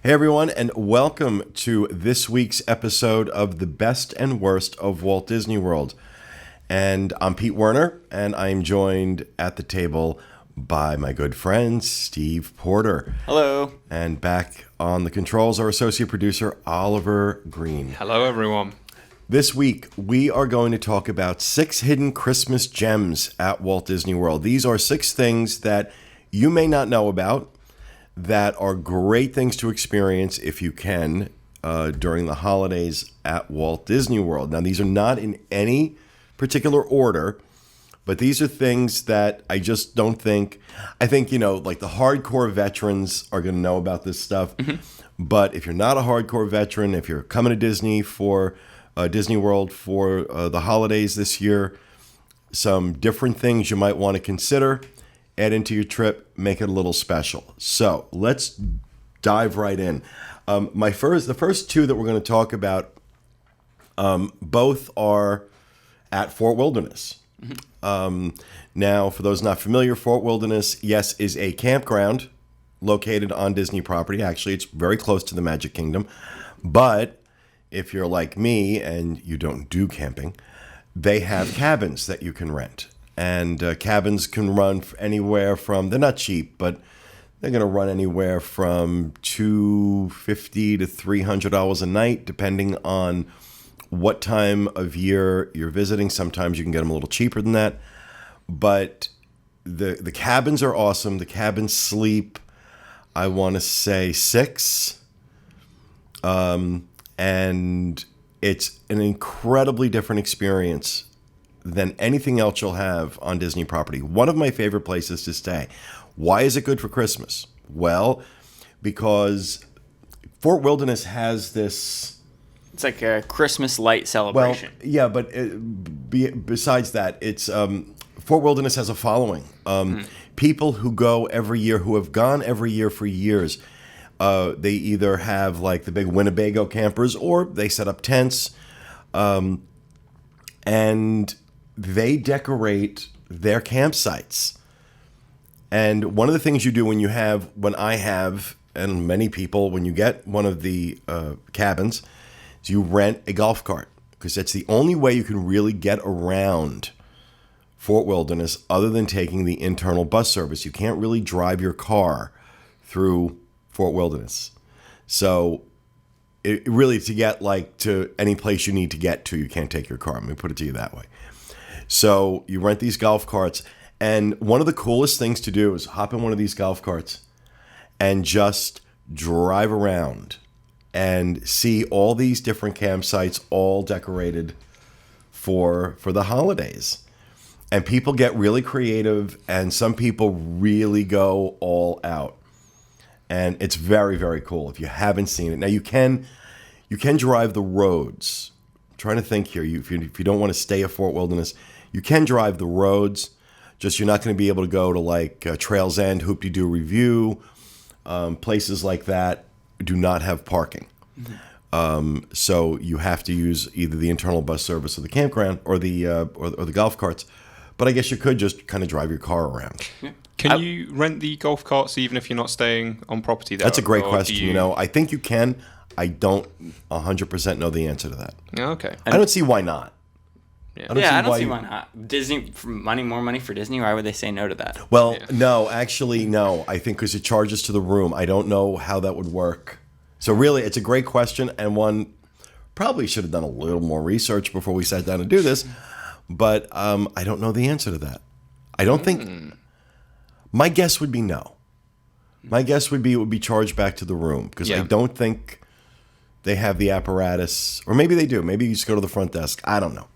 Hey everyone, and welcome to this week's episode of The Best and Worst of Walt Disney World. And I'm Pete Werner, and I'm joined at the table by my good friend, Steve Porter. Hello. And back on the controls, our associate producer, Oliver Green. Hello, everyone. This week, we are going to talk about 6 hidden Christmas gems at Walt Disney World. These are 6 things that you may not know about that are great things to experience if you can during the holidays at Walt Disney World. Now, these are not in any particular order, but these are things that I just don't think, like the hardcore veterans are going to know about this stuff. Mm-hmm. But if you're not a hardcore veteran, if you're coming to Disney for Disney World for the holidays this year, some different things you might want to consider. Add into your trip, make it a little special. So let's dive right in. The first 2 that we're going to talk about, both are at Fort Wilderness. Mm-hmm. Now, for those not familiar, Fort Wilderness, yes, is a campground located on Disney property. Actually, it's very close to the Magic Kingdom. But if you're like me and you don't do camping, they have cabins that you can rent. And cabins can run anywhere from, they're not cheap, but they're going to run anywhere from $250 to $300 a night, depending on what time of year you're visiting. Sometimes you can get them a little cheaper than that. But the cabins are awesome. The cabins sleep, I want to say 6. And it's an incredibly different experience than anything else you'll have on Disney property. One of my favorite places to stay. Why is it good for Christmas? Well, because Fort Wilderness has this... It's like a Christmas light celebration. Well, yeah, but besides that, it's Fort Wilderness has a following. People who go every year, who have gone every year for years, they either have like the big Winnebago campers or they set up tents. And they decorate their campsites. And one of the things you do when many people, when you get one of the cabins, is you rent a golf cart, because that's the only way you can really get around Fort Wilderness other than taking the internal bus service. You can't really drive your car through Fort Wilderness. So it really, to get to any place you need to get to, you can't take your car. Let me put it to you that way. So you rent these golf carts, and one of the coolest things to do is hop in one of these golf carts and just drive around and see all these different campsites all decorated for the holidays. And people get really creative, and some people really go all out. And it's very, very cool if you haven't seen it. Now, you can drive the roads. I'm trying to think here. If you don't want to stay at Fort Wilderness, you can drive the roads. Just you're not going to be able to go to Trails End, Hoop-de-Doo Review. Places like that do not have parking. Mm-hmm. So you have to use either the internal bus service or the campground or the golf carts. But I guess you could just kind of drive your car around. Yeah. Can you rent the golf carts even if you're not staying on property there? That's a great question. I think you can. I don't 100% know the answer to that. Okay. I don't see why not. I don't see why not. Disney, more money for Disney. Why would they say no to that? Well, no, actually, no. I think because it charges to the room. I don't know how that would work. So really, it's a great question, and one probably should have done a little more research before we sat down to do this. But I don't know the answer to that. I don't think. My guess would be no. My guess would be it would be charged back to the room, because I don't think they have the apparatus, or maybe they do. Maybe you just go to the front desk. I don't know.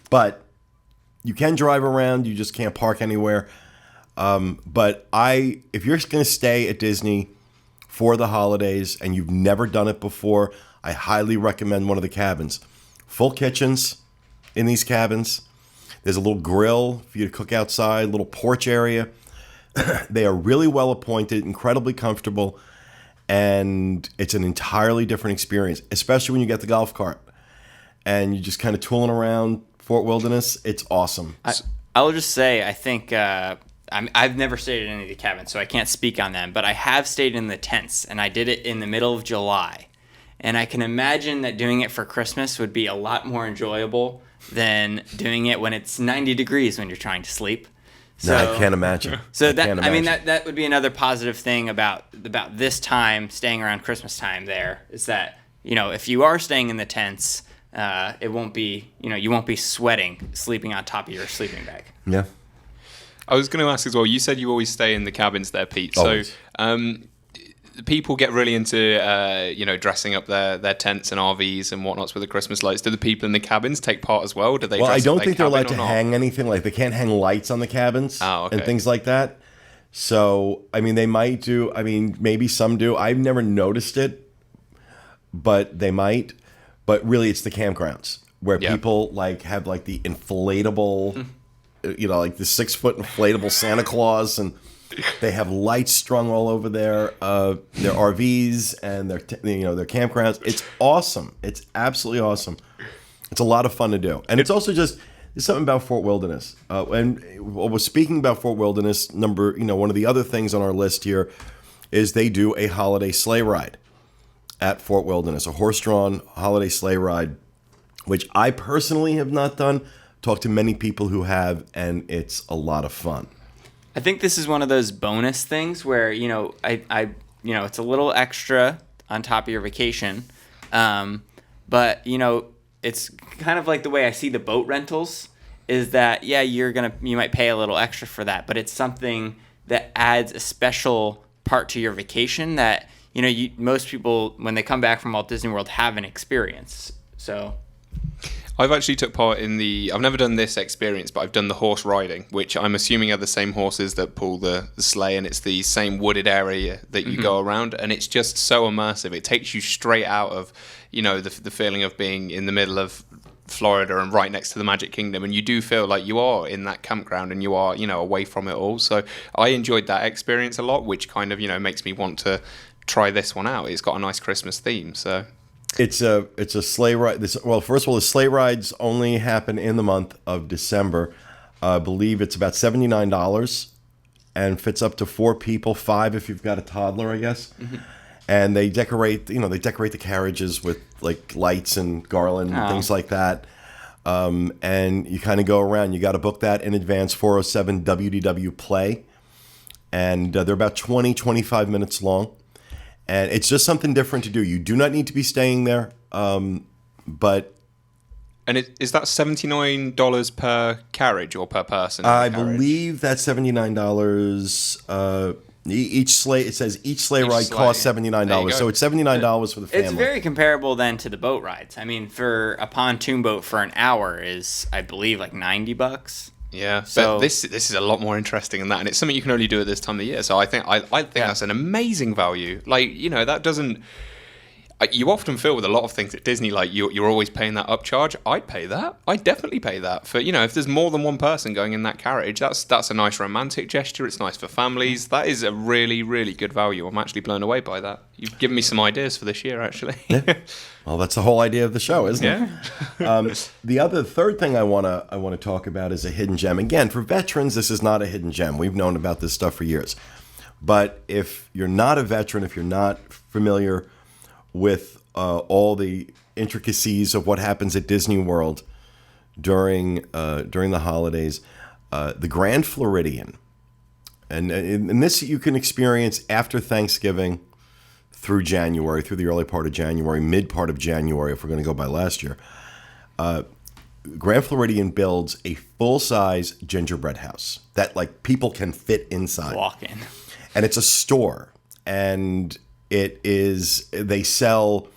But you can drive around. You just can't park anywhere. But if you're going to stay at Disney for the holidays and you've never done it before, I highly recommend one of the cabins. Full kitchens in these cabins. There's a little grill for you to cook outside, little porch area. They are really well appointed, incredibly comfortable, and it's an entirely different experience, especially when you get the golf cart and you're just kind of tooling around Fort Wilderness. It's awesome. I will just say, I think I've never stayed in any of the cabins, so I can't speak on them, but I have stayed in the tents, and I did it in the middle of July. And I can imagine that doing it for Christmas would be a lot more enjoyable than doing it when it's 90 degrees when you're trying to sleep. So, no, I can't imagine. So that would be another positive thing about this time, staying around Christmas time there, is that, if you are staying in the tents, it won't be, you won't be sweating sleeping on top of your sleeping bag. Yeah. I was going to ask as well, you said you always stay in the cabins there, Pete. Always. So people get really into, dressing up their tents and RVs and whatnots with the Christmas lights. Do the people in the cabins take part as well? Do they? Well, I dress don't up think their they're allowed cabin to or not? hang anything. Like, they can't hang lights on the cabins and things like that. So, they might do. Maybe some do. I've never noticed it, but they might. But really, it's the campgrounds where people have the inflatable, like the 6-foot inflatable Santa Claus, and they have lights strung all over their RVs and their campgrounds. It's awesome. It's absolutely awesome. It's a lot of fun to do, and it's also there's something about Fort Wilderness. And we're speaking about Fort Wilderness. One of the other things on our list here is they do a holiday sleigh ride at Fort Wilderness, a horse-drawn holiday sleigh ride, which I personally have not done. Talked to many people who have, and it's a lot of fun. I think this is one of those bonus things where, it's a little extra on top of your vacation. But, it's kind of like the way I see the boat rentals is that, you might pay a little extra for that, but it's something that adds a special part to your vacation that, most people, when they come back from Walt Disney World, haven't experienced. So I've actually took part in I've never done this experience, but I've done the horse riding, which I'm assuming are the same horses that pull the sleigh, and it's the same wooded area that you go around, and it's just so immersive. It takes you straight out of, the feeling of being in the middle of Florida and right next to the Magic Kingdom, and you do feel like you are in that campground and you are, away from it all. So I enjoyed that experience a lot, which kind of, makes me want to try this one out. It's got a nice Christmas theme, so... It's a sleigh ride. First of all, the sleigh rides only happen in the month of December. I believe it's about $79 and fits up to 4 people, 5 if you've got a toddler, I guess. Mm-hmm. And they decorate the carriages with lights and garland and things like that. And you kind of go around. You got to book that in advance. 407 WDW Play, and they're about 25 minutes long. And it's just something different to do. You do not need to be staying there, but... And is that $79 per carriage or per person? I believe that's $79. Each sleigh, it says each sleigh ride costs $79. So it's $79 for the family. It's very comparable then to the boat rides. For a pontoon boat for an hour is, I believe, $90. Yeah, so but this is a lot more interesting than that, and it's something you can only do at this time of year. So I think that's an amazing value. That doesn't. You often feel with a lot of things at Disney, you're always paying that upcharge. I'd pay that. I'd definitely pay that for if there's more than one person going in that carriage. That's a nice romantic gesture. It's nice for families. That is a really, really good value. I'm actually blown away by that. You've given me some ideas for this year, actually. Yeah. Well, that's the whole idea of the show, isn't it? The third thing I want to talk about is a hidden gem. Again, for veterans, this is not a hidden gem. We've known about this stuff for years. But if you're not a veteran, if you're not familiar with all the intricacies of what happens at Disney World during the holidays, the Grand Floridian, and this you can experience after Thanksgiving through January, through the early part of January, mid part of January, if we're going to go by last year. Grand Floridian builds a full-size gingerbread house that people can fit inside. Walk in. And it's a store, and they sell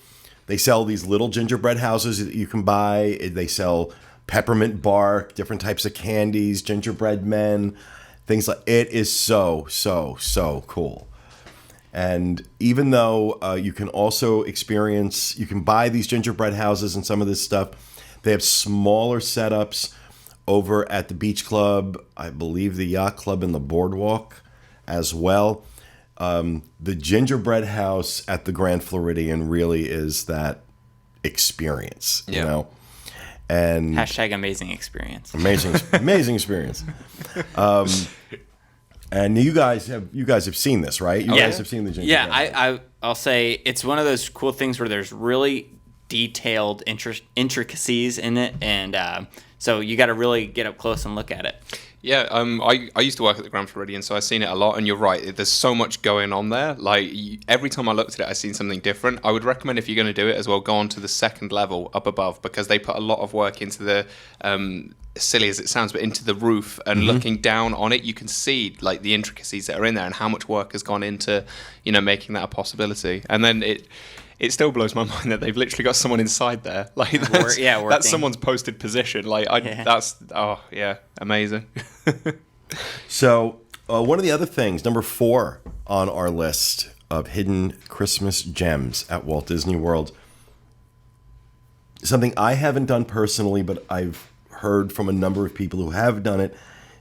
these little gingerbread houses that you can buy. They sell peppermint bark, different types of candies, gingerbread men, things like it is so cool. And even though you can also you can buy these gingerbread houses and some of this stuff, they have smaller setups over at the beach club, I believe the yacht club and the boardwalk as well. The gingerbread house at the Grand Floridian really is that experience, you know? And # amazing experience. Amazing experience. And you guys have seen this, right? You guys have seen the Jingle Yeah, Jam. I'll say it's one of those cool things where there's really detailed intricacies in it, and so you got to really get up close and look at it. Yeah, I used to work at the Grand Floridian, so I've seen it a lot, and you're right, there's so much going on there. Like, every time I looked at it, I've seen something different. I would recommend, if you're going to do it as well, go on to the second level up above, because they put a lot of work into the, silly as it sounds, but into the roof, and looking down on it, you can see, like, the intricacies that are in there and how much work has gone into, making that a possibility. And then it still blows my mind that they've literally got someone inside there. Like, that's someone's posted position. Like, that's amazing. So, one of the other things, number 4 on our list of hidden Christmas gems at Walt Disney World, something I haven't done personally, but I've heard from a number of people who have done it,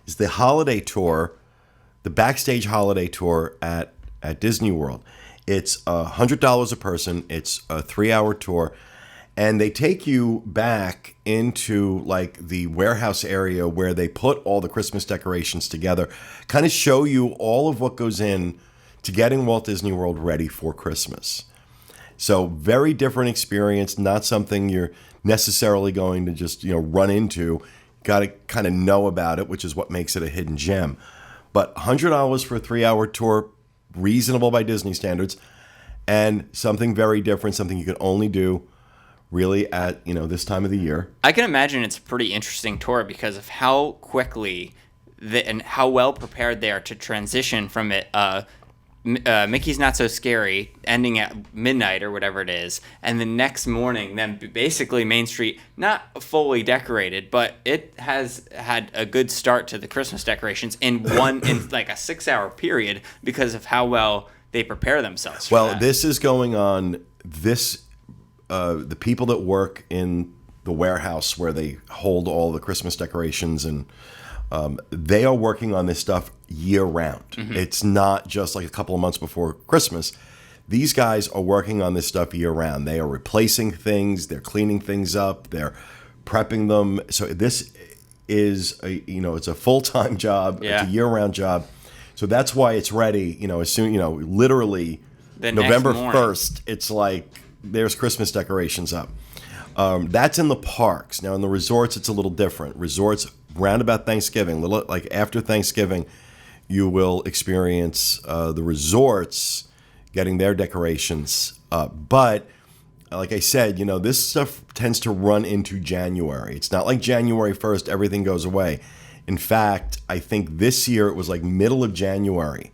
is the holiday tour, the backstage holiday tour at Disney World. It's $100 a person. It's a 3-hour tour. And they take you back into like the warehouse area where they put all the Christmas decorations together, kind of show you all of what goes in to getting Walt Disney World ready for Christmas. So very different experience, not something you're necessarily going to just, run into. Got to kind of know about it, which is what makes it a hidden gem. But $100 for a 3-hour tour, reasonable by Disney standards, and something very different, something you can only do really at this time of the year. I can imagine it's a pretty interesting tour because of how quickly and how well prepared they are to transition from it. Mickey's Not So Scary ending at midnight or whatever it is, and the next morning then basically Main Street not fully decorated, but it has had a good start to the Christmas decorations in like a 6-hour period because of how well they prepare themselves for that. This is going on the people that work in the warehouse where they hold all the Christmas decorations, and they are working on this stuff year round. It's not just like a couple of months before Christmas. These guys are working on this stuff year round. They are replacing things, they're cleaning things up, they're prepping them. So this is it's a full-time job. It's a year-round job. So that's why it's ready, as soon, literally the November next morning. 1st, it's like there's Christmas decorations up. That's in the parks. Now in the resorts, it's a little different. Resorts round about Thanksgiving, like after Thanksgiving, you will experience the resorts getting their decorations up. But like I said, this stuff tends to run into January. It's not like January 1st, everything goes away. In fact, I think this year it was like middle of January.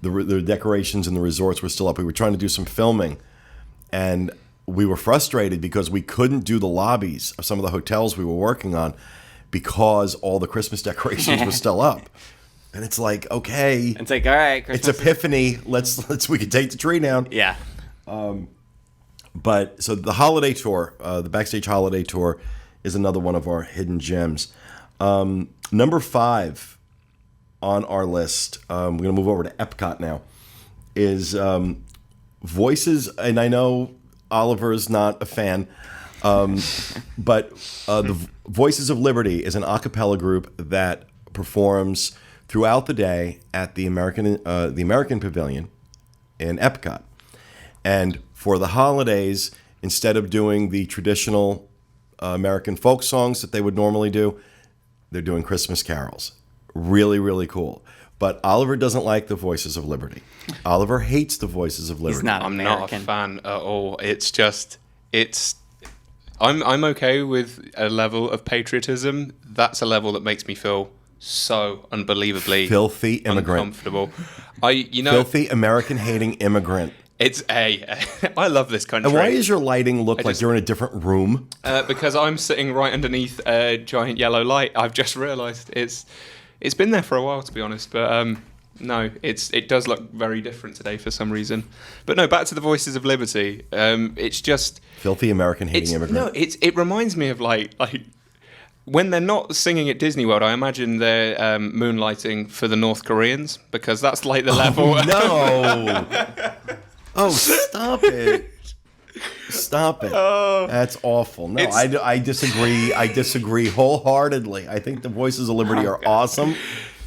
The decorations in the resorts were still up. We were trying to do some filming, and we were frustrated because we couldn't do the lobbies of some of the hotels we were working on because all the Christmas decorations were still up. And it's like, okay. It's like, all right, Christmas it's Epiphany. We can take the tree down. Yeah. But so the holiday tour, the backstage holiday tour, is another one of our hidden gems. Number 5 on our list, we're going to move over to Epcot now, is Voices, and I know Oliver's not a fan, but the Voices of Liberty is an a cappella group that performs throughout the day at the American Pavilion in Epcot. And for the holidays, instead of doing the traditional American folk songs that they would normally do, they're doing Christmas carols. Really, really cool. But Oliver doesn't like the Voices of Liberty. Oliver hates the Voices of Liberty. He's not I'm American. not a fan at all. I'm okay with a level of patriotism. That's a level that makes me feel so unbelievably Filthy immigrant. uncomfortable. Filthy American hating immigrant. I love this country. And why does your lighting look like you're in a different room? Because I'm sitting right underneath a giant yellow light. I've just realised it's been there for a while, to be honest. But no, it does look very different today for some reason. But no, back to the Voices of Liberty. It's just Filthy American hating immigrant. No, it reminds me of like when they're not singing at Disney World. I imagine they're moonlighting for the North Koreans, because that's like the level. No. Oh, stop it. Stop it. That's awful. No, I disagree. I disagree wholeheartedly. I think the Voices of Liberty are awesome.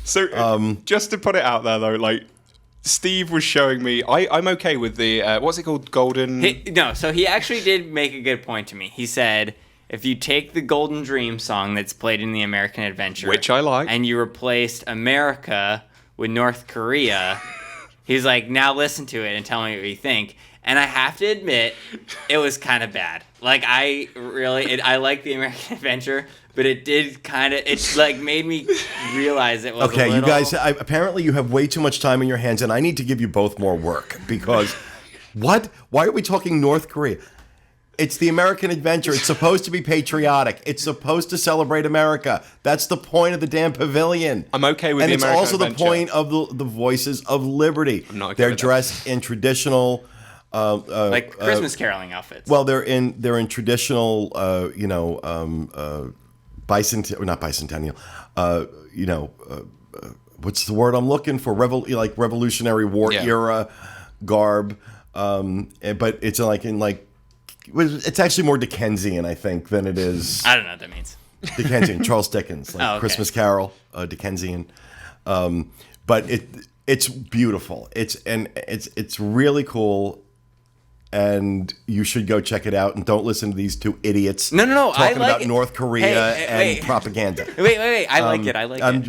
So just to put it out there, though, like Steve was showing me, I'm okay with the what's it called, golden. So he actually did make a good point to me. He said, if you take the Golden Dream song that's played in the American Adventure, Which I like, and you replaced America with North Korea, he's like, now listen to it and tell me what you think. And I have to admit, it was kind of bad. Like, I like the American Adventure, but it did kind of, it's like made me realize it was okay, a little... you guys, apparently you have way too much time in your hands, and I need to give you both more work, because what? Why are we talking North Korea? It's the American Adventure. It's supposed to be patriotic. It's supposed to celebrate America. That's the point of the damn pavilion. I'm okay with and the it's American also Adventure. the point of the Voices of Liberty. I'm not okay They're with that. dressed in traditional... like Christmas caroling outfits. Well, they're in traditional, not bicentennial. What's the word I'm looking for? Revolutionary War era garb. But it's it's actually more Dickensian, I think, than it is. I don't know what that means. Dickensian, Charles Dickens, okay. Christmas Carol, Dickensian. But it's beautiful. It's really cool. And you should go check it out, and don't listen to these two idiots. No. Talking I like about it. North Korea and propaganda. Wait. I like it. I'm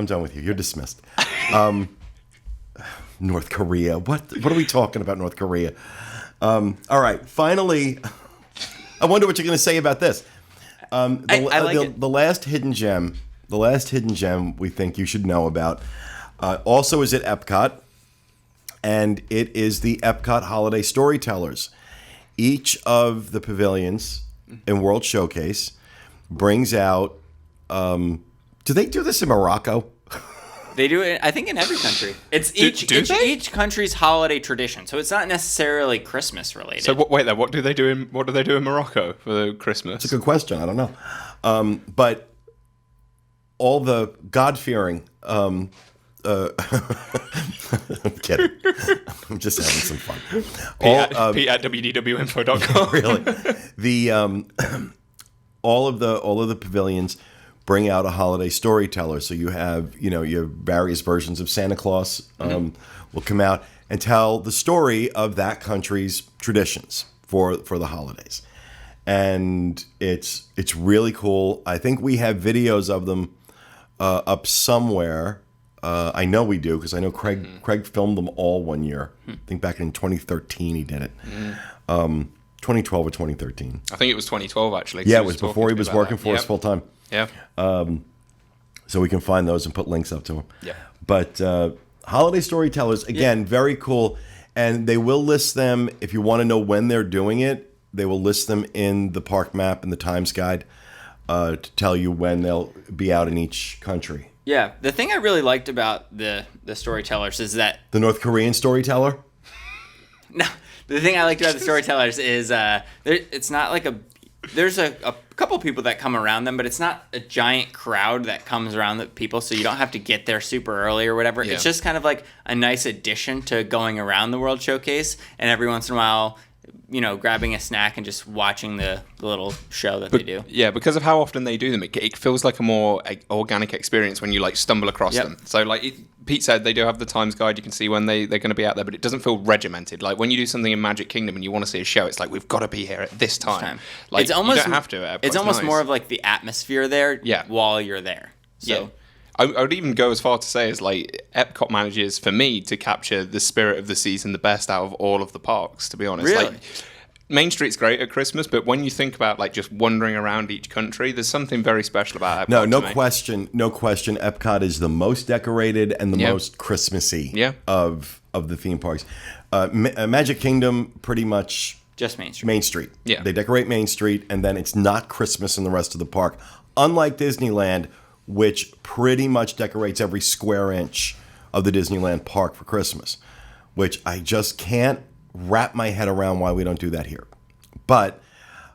done with you. You're dismissed. North Korea. What are we talking about, North Korea? All right. Finally, I wonder what you're going to say about this. I like it. The last hidden gem we think you should know about also is at Epcot. And it is the Epcot Holiday Storytellers. Each of the pavilions in World Showcase brings out... do they do this in Morocco? They do it, I think, in every country. It's each country's holiday tradition, so it's not necessarily Christmas related. So what do they do in Morocco for Christmas? It's a good question. I don't know. But all the God-fearing... I'm kidding. I'm just having some fun. Pete at wdwinfo.com. Really, all of the pavilions bring out a holiday storyteller. So you have various versions of Santa Claus will come out and tell the story of that country's traditions for the holidays, and it's really cool. I think we have videos of them up somewhere. I know we do, because I know Craig filmed them all one year. I think back in 2013 he did it. 2012 or 2013. I think it was 2012 actually. Yeah, it was before he was working for us full time. Yeah. So we can find those and put links up to them. Yeah. But Holiday Storytellers, again, very cool. And they will list them, if you want to know when they're doing it, they will list them in the park map and the Times Guide to tell you when they'll be out in each country. Yeah, the thing I really liked about the Storytellers is that... The North Korean storyteller? No, the thing I liked about the Storytellers is it's not like there's a couple people that come around them, but it's not a giant crowd that comes around the people, so you don't have to get there super early or whatever. Yeah. It's just kind of like a nice addition to going around the World Showcase, and every once in a while... grabbing a snack and just watching the little show that they do. Yeah, because of how often they do them, it feels like a more organic experience when you stumble across them. So Pete said they do have the Times Guide. You can see when they're going to be out there, but it doesn't feel regimented. Like when you do something in Magic Kingdom and you want to see a show, it's like we've got to be here at this time. Like you don't have to. It's almost more of like the atmosphere there while you're there. So. Yeah. I would even go as far to say as Epcot manages, for me, to capture the spirit of the season the best out of all of the parks, to be honest. Really? Main Street's great at Christmas, but when you think about just wandering around each country, there's something very special about Epcot. No question. Epcot is the most decorated and the most Christmassy of the theme parks. Magic Kingdom, pretty much just Main Street. Main Street. Yeah. They decorate Main Street, and then it's not Christmas in the rest of the park. Unlike Disneyland, which pretty much decorates every square inch of the Disneyland park for Christmas, which I just can't wrap my head around why we don't do that here. But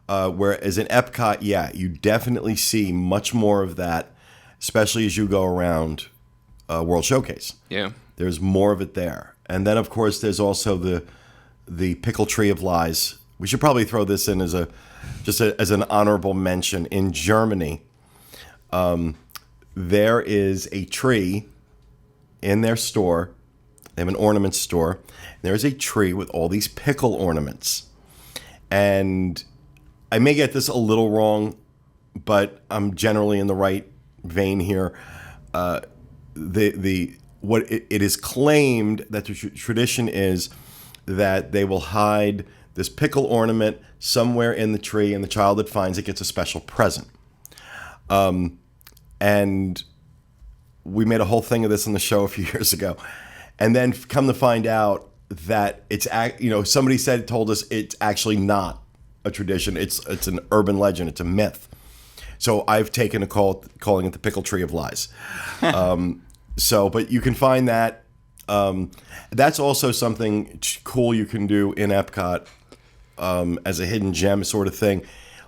whereas in Epcot, you definitely see much more of that, especially as you go around World Showcase. Yeah. There's more of it there. And then, of course, there's also the Pickle Tree of Lies. We should probably throw this in as an honorable mention. In Germany, there is a tree in their store. They have an ornament store. There's a tree with all these pickle ornaments. And I may get this a little wrong, but I'm generally in the right vein here. It is claimed that the tradition is that they will hide this pickle ornament somewhere in the tree, and the child that finds it gets a special present. And we made a whole thing of this on the show a few years ago, and then come to find out that it's somebody told us it's actually not a tradition. It's an urban legend. It's a myth. So I've taken calling it the pickle tree of lies. But you can find that. That's also something cool you can do in Epcot as a hidden gem sort of thing.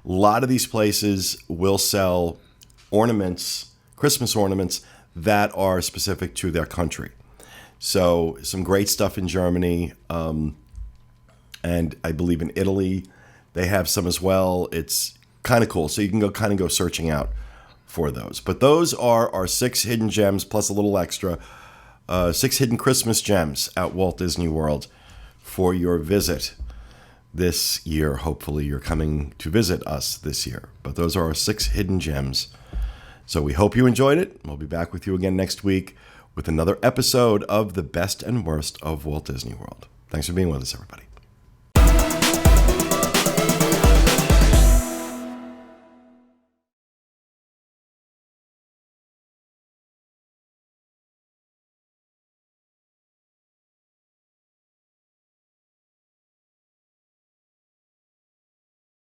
A lot of these places will sell ornaments, Christmas ornaments, that are specific to their country. So some great stuff in Germany, and I believe in Italy they have some as well. It's kind of cool. So you can go searching out for those. But those are our 6 hidden gems plus a little extra. 6 hidden Christmas gems at Walt Disney World for your visit this year. Hopefully you're coming to visit us this year. But those are our 6 hidden gems. So we hope you enjoyed it. We'll be back with you again next week with another episode of The Best and Worst of Walt Disney World. Thanks for being with us, everybody.